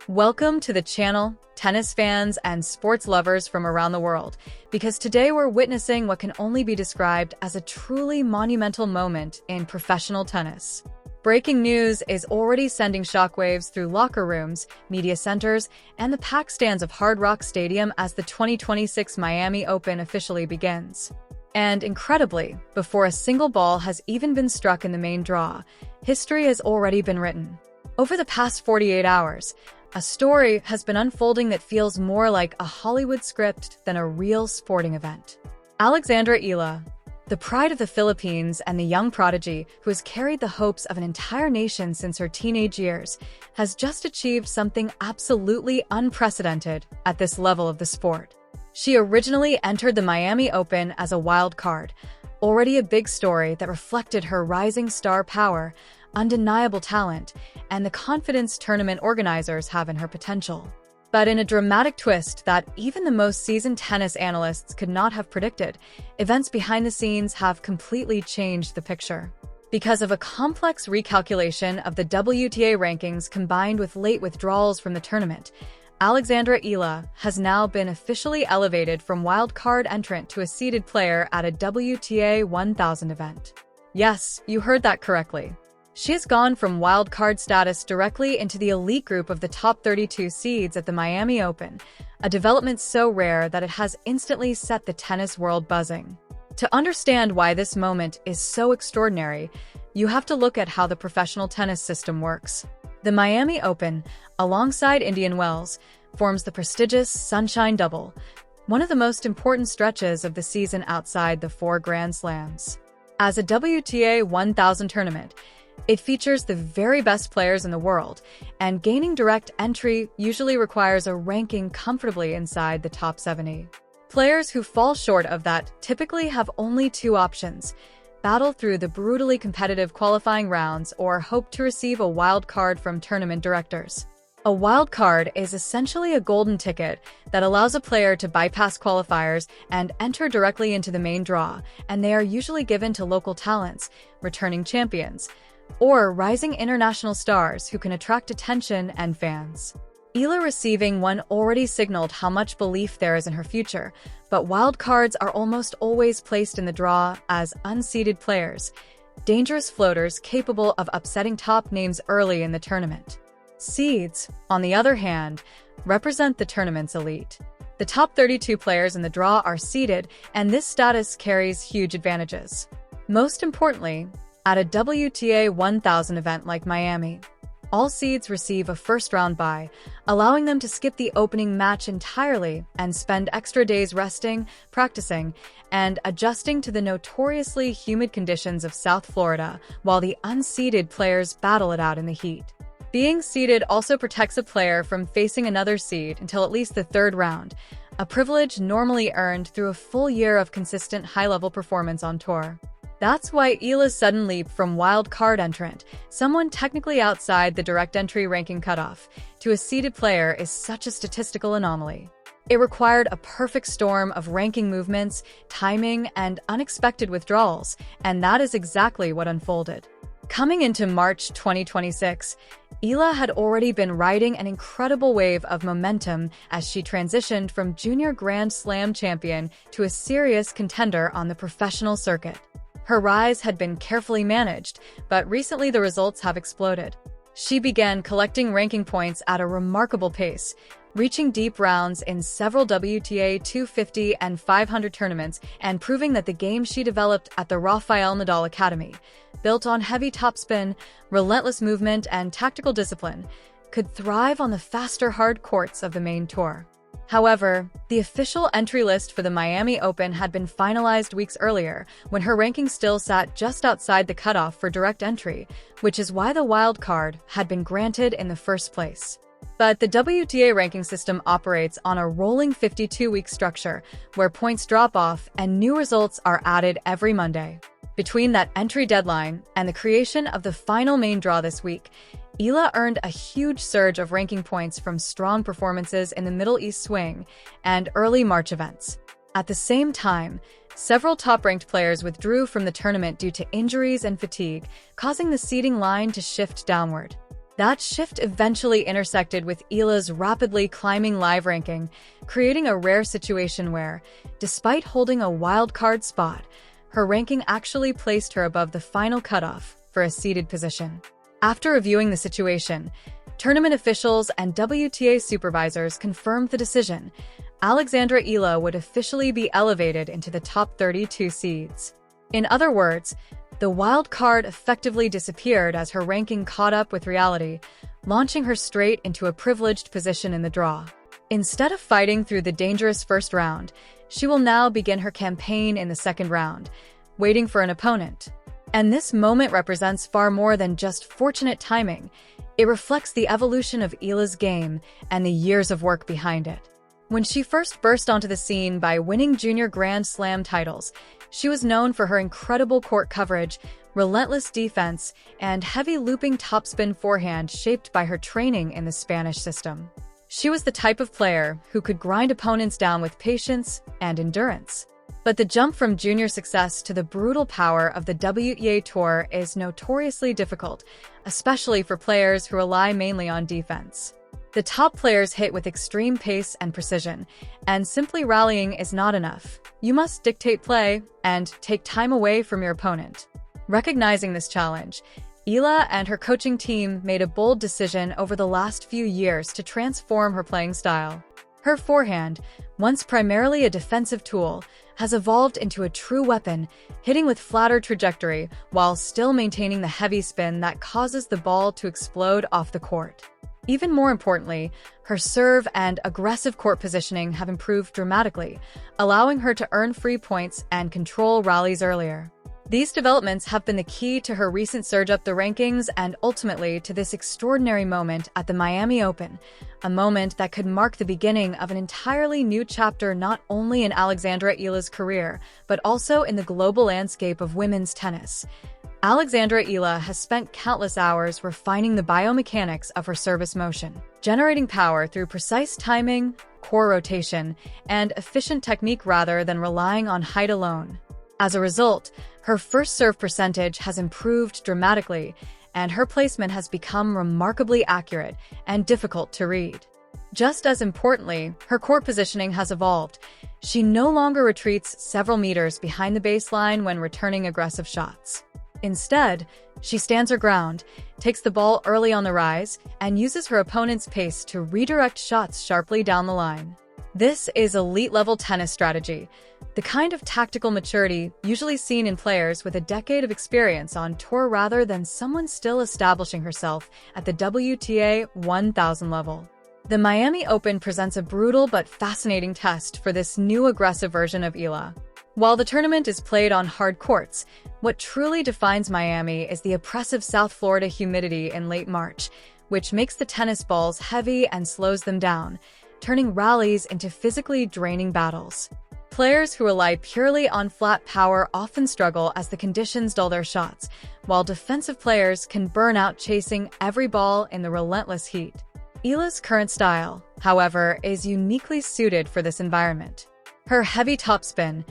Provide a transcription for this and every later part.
Welcome to the channel, tennis fans and sports lovers from around the world, because today we're witnessing what can only be described as a truly monumental moment in professional tennis. Breaking news is already sending shockwaves through locker rooms, media centers, and the packed stands of Hard Rock Stadium as the 2026 Miami Open officially begins. And incredibly, before a single ball has even been struck in the main draw, history has already been written. Over the past 48 hours, a story has been unfolding that feels more like a Hollywood script than a real sporting event. Alexandra Eala, the pride of the Philippines and the young prodigy who has carried the hopes of an entire nation since her teenage years, has just achieved something absolutely unprecedented at this level of the sport. She originally entered the Miami Open as a wild card, already a big story that reflected her rising star power, undeniable talent, and the confidence tournament organizers have in her potential. But in a dramatic twist that even the most seasoned tennis analysts could not have predicted, events behind the scenes have completely changed the picture. Because of a complex recalculation of the WTA rankings combined with late withdrawals from the tournament, Alexandra Eala has now been officially elevated from wildcard entrant to a seeded player at a WTA 1000 event. Yes, you heard that correctly. She has gone from wildcard status directly into the elite group of the top 32 seeds at the Miami Open, a development so rare that it has instantly set the tennis world buzzing. To understand why this moment is so extraordinary, you have to look at how the professional tennis system works. The Miami Open, alongside Indian Wells, forms the prestigious Sunshine Double, one of the most important stretches of the season outside the four Grand Slams. As a WTA 1000 tournament, it features the very best players in the world, and gaining direct entry usually requires a ranking comfortably inside the top 70. Players who fall short of that typically have only two options: battle through the brutally competitive qualifying rounds or hope to receive a wild card from tournament directors. A wild card is essentially a golden ticket that allows a player to bypass qualifiers and enter directly into the main draw, and they are usually given to local talents, returning champions, or rising international stars who can attract attention and fans. Eala receiving one already signaled how much belief there is in her future, but wildcards are almost always placed in the draw as unseeded players, dangerous floaters capable of upsetting top names early in the tournament. Seeds, on the other hand, represent the tournament's elite. The top 32 players in the draw are seeded, and this status carries huge advantages. Most importantly, at a WTA 1000 event like Miami, all seeds receive a first-round bye, allowing them to skip the opening match entirely and spend extra days resting, practicing, and adjusting to the notoriously humid conditions of South Florida, while the unseeded players battle it out in the heat. Being seeded also protects a player from facing another seed until at least the third round, a privilege normally earned through a full year of consistent high-level performance on tour. That's why Eala's sudden leap from wild card entrant, someone technically outside the direct entry ranking cutoff, to a seeded player is such a statistical anomaly. It required a perfect storm of ranking movements, timing, and unexpected withdrawals, and that is exactly what unfolded. Coming into March 2026, Eala had already been riding an incredible wave of momentum as she transitioned from junior Grand Slam champion to a serious contender on the professional circuit. Her rise had been carefully managed, but recently the results have exploded. She began collecting ranking points at a remarkable pace, reaching deep rounds in several WTA 250 and 500 tournaments and proving that the game she developed at the Rafael Nadal Academy, built on heavy topspin, relentless movement, and tactical discipline, could thrive on the faster hard courts of the main tour. However, the official entry list for the Miami Open had been finalized weeks earlier, when her ranking still sat just outside the cutoff for direct entry, which is why the wild card had been granted in the first place. But the WTA ranking system operates on a rolling 52-week structure, where points drop off and new results are added every Monday. Between that entry deadline and the creation of the final main draw this week, Eala earned a huge surge of ranking points from strong performances in the Middle East swing and early March events. At the same time, several top-ranked players withdrew from the tournament due to injuries and fatigue, causing the seeding line to shift downward. That shift eventually intersected with Eala's rapidly climbing live ranking, creating a rare situation where, despite holding a wildcard spot, her ranking actually placed her above the final cutoff for a seeded position. After reviewing the situation, tournament officials and WTA supervisors confirmed the decision. Alexandra Eala would officially be elevated into the top 32 seeds. In other words, the wild card effectively disappeared as her ranking caught up with reality, launching her straight into a privileged position in the draw. Instead of fighting through the dangerous first round, she will now begin her campaign in the second round, waiting for an opponent. And this moment represents far more than just fortunate timing. It reflects the evolution of Eala's game and the years of work behind it. When she first burst onto the scene by winning junior Grand Slam titles, she was known for her incredible court coverage, relentless defense, and heavy looping topspin forehand shaped by her training in the Spanish system. She was the type of player who could grind opponents down with patience and endurance. But the jump from junior success to the brutal power of the WTA Tour is notoriously difficult, especially for players who rely mainly on defense. The top players hit with extreme pace and precision, and simply rallying is not enough. You must dictate play and take time away from your opponent. Recognizing this challenge, Eala and her coaching team made a bold decision over the last few years to transform her playing style. Her forehand, once primarily a defensive tool, has evolved into a true weapon, hitting with flatter trajectory while still maintaining the heavy spin that causes the ball to explode off the court. Even more importantly, her serve and aggressive court positioning have improved dramatically, allowing her to earn free points and control rallies earlier. These developments have been the key to her recent surge up the rankings and ultimately to this extraordinary moment at the Miami Open, a moment that could mark the beginning of an entirely new chapter not only in Alexandra Eala's career, but also in the global landscape of women's tennis. Alexandra Eala has spent countless hours refining the biomechanics of her service motion, generating power through precise timing, core rotation, and efficient technique rather than relying on height alone. As a result, her first serve percentage has improved dramatically, and her placement has become remarkably accurate and difficult to read. Just as importantly, her court positioning has evolved. She no longer retreats several meters behind the baseline when returning aggressive shots. Instead, she stands her ground, takes the ball early on the rise, and uses her opponent's pace to redirect shots sharply down the line. This is elite-level tennis strategy, the kind of tactical maturity usually seen in players with a decade of experience on tour rather than someone still establishing herself at the WTA 1000 level. The Miami Open presents a brutal but fascinating test for this new aggressive version of Eala. While the tournament is played on hard courts, what truly defines Miami is the oppressive South Florida humidity in late March, which makes the tennis balls heavy and slows them down, turning rallies into physically draining battles. Players who rely purely on flat power often struggle as the conditions dull their shots, while defensive players can burn out chasing every ball in the relentless heat. Eala's current style, however, is uniquely suited for this environment. Her heavy topspin,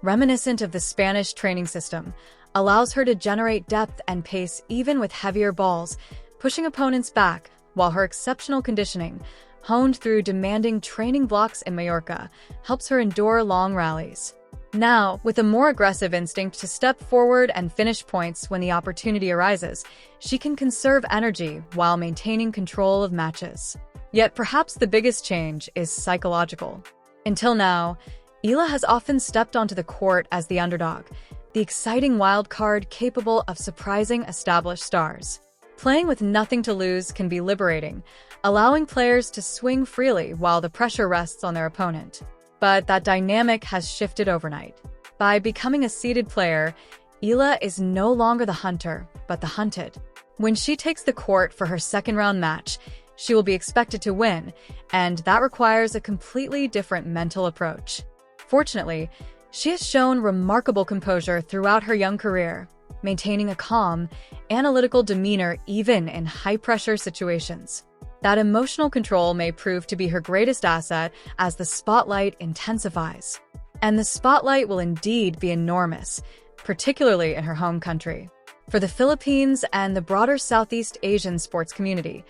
reminiscent of the Spanish training system, allows her to generate depth and pace even with heavier balls, pushing opponents back, while her exceptional conditioning, honed through demanding training blocks in Mallorca, helps her endure long rallies. Now, with a more aggressive instinct to step forward and finish points when the opportunity arises, she can conserve energy while maintaining control of matches. Yet perhaps the biggest change is psychological. Until now, Eala has often stepped onto the court as the underdog, the exciting wild card capable of surprising established stars. Playing with nothing to lose can be liberating, allowing players to swing freely while the pressure rests on their opponent. But that dynamic has shifted overnight. By becoming a seeded player, Eala is no longer the hunter, but the hunted. When she takes the court for her second-round match, she will be expected to win, and that requires a completely different mental approach. Fortunately, she has shown remarkable composure throughout her young career, maintaining a calm, analytical demeanor even in high-pressure situations. That emotional control may prove to be her greatest asset as the spotlight intensifies. And the spotlight will indeed be enormous, particularly in her home country. For the Philippines and the broader Southeast Asian sports community,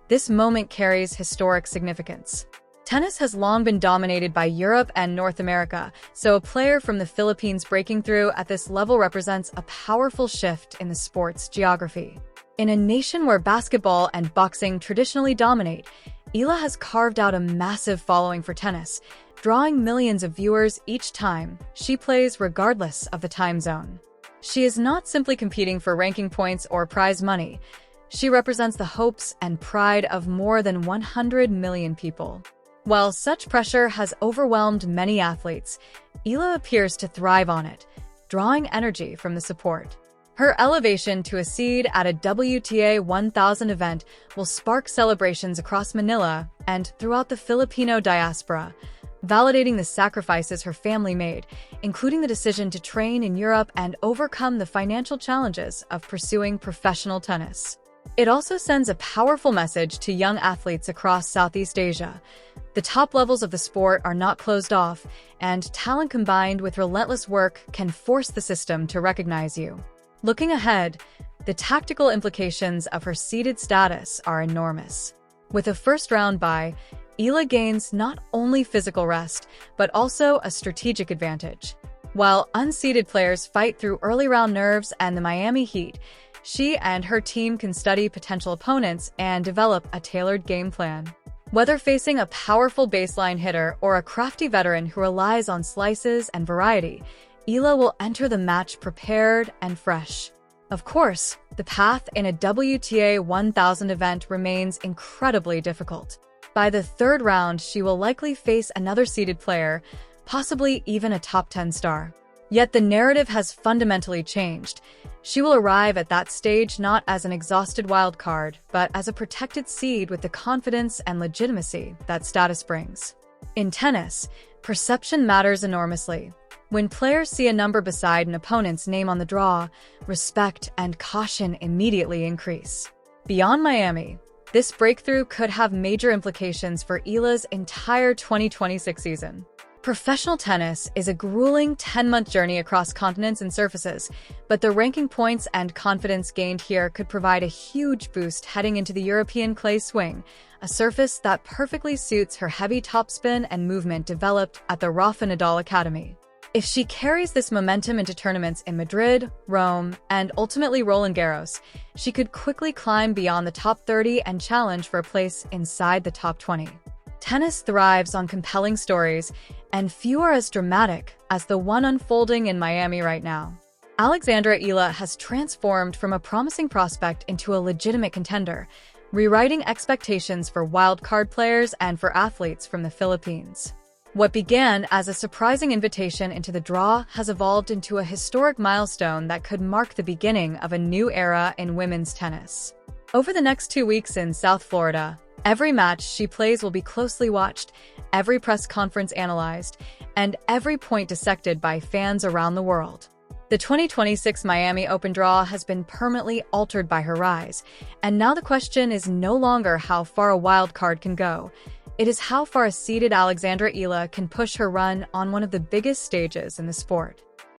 this moment carries historic significance. Tennis has long been dominated by Europe and North America, so a player from the Philippines breaking through at this level represents a powerful shift in the sport's geography. In a nation where basketball and boxing traditionally dominate, Eala has carved out a massive following for tennis, drawing millions of viewers each time she plays regardless of the time zone. She is not simply competing for ranking points or prize money. She represents the hopes and pride of more than 100 million people. While such pressure has overwhelmed many athletes, Eala appears to thrive on it, drawing energy from the support. Her elevation to a seed at a WTA 1000 event will spark celebrations across Manila and throughout the Filipino diaspora, validating the sacrifices her family made, including the decision to train in Europe and overcome the financial challenges of pursuing professional tennis. It also sends a powerful message to young athletes across Southeast Asia. The top levels of the sport are not closed off, and talent combined with relentless work can force the system to recognize you. Looking ahead, the tactical implications of her seeded status are enormous. With a first-round bye, Eala gains not only physical rest, but also a strategic advantage. While unseeded players fight through early-round nerves and the Miami Heat, she and her team can study potential opponents and develop a tailored game plan. Whether facing a powerful baseline hitter or a crafty veteran who relies on slices and variety, Eala will enter the match prepared and fresh. Of course, the path in a WTA 1000 event remains incredibly difficult. By the third round, she will likely face another seeded player, possibly even a top 10 star. Yet the narrative has fundamentally changed. She will arrive at that stage not as an exhausted wildcard, but as a protected seed with the confidence and legitimacy that status brings. In tennis, perception matters enormously. When players see a number beside an opponent's name on the draw, respect and caution immediately increase. Beyond Miami, this breakthrough could have major implications for Eala's entire 2026 season. Professional tennis is a grueling 10-month journey across continents and surfaces, but the ranking points and confidence gained here could provide a huge boost heading into the European clay swing, a surface that perfectly suits her heavy topspin and movement developed at the Rafa Nadal Academy. If she carries this momentum into tournaments in Madrid, Rome, and ultimately Roland Garros, she could quickly climb beyond the top 30 and challenge for a place inside the top 20. Tennis thrives on compelling stories, and few are as dramatic as the one unfolding in Miami right now. Alexandra Eala has transformed from a promising prospect into a legitimate contender, rewriting expectations for wildcard players and for athletes from the Philippines. What began as a surprising invitation into the draw has evolved into a historic milestone that could mark the beginning of a new era in women's tennis. Over the next 2 weeks in South Florida, every match she plays will be closely watched, every press conference analyzed, and every point dissected by fans around the world. The 2026 Miami Open draw has been permanently altered by her rise, and now the question is no longer how far a wild card can go. It is how far a seeded Alexandra Eala can push her run on one of the biggest stages in the sport.